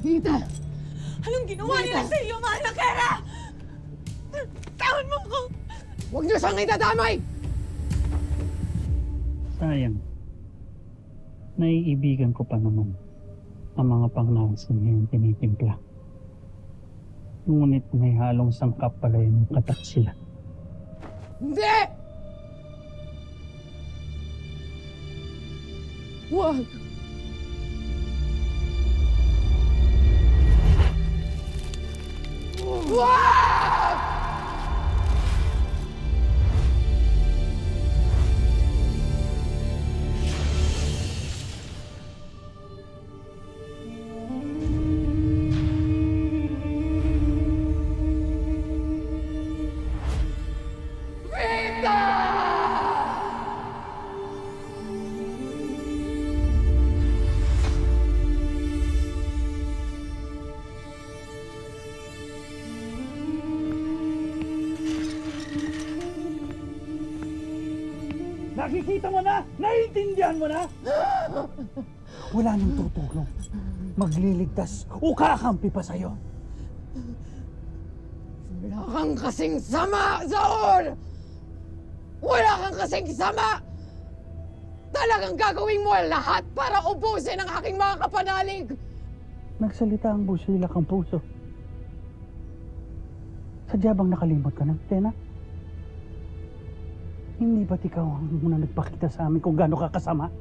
Tita! Anong ginawa nila sa iyo, mahal na Kera? Tawan mo ko! Huwag niyo siyang itadamay! Sayang. Naiibigan ko pa naman ang mga panglasan niyang tinitimpla. Ngunit may halong sangkap pala yung katat sila. Hindi! Huwag! Huwag! Nakikita mo na? Naiintindihan mo na? Wala nang tutulong. Magliligtas o kakampi pa sa'yo. Wala kang kasing sama, Saul! Wala kang kasing sama! Talagang gagawin mo lahat para ubusin ang aking mga kapanalig! Nagsalita ang busilak ang puso. Sadya bang nakalimot ka na, Tena? Hindi ba't ikaw ang muna nagpakita sa amin kung gaano ka kasama?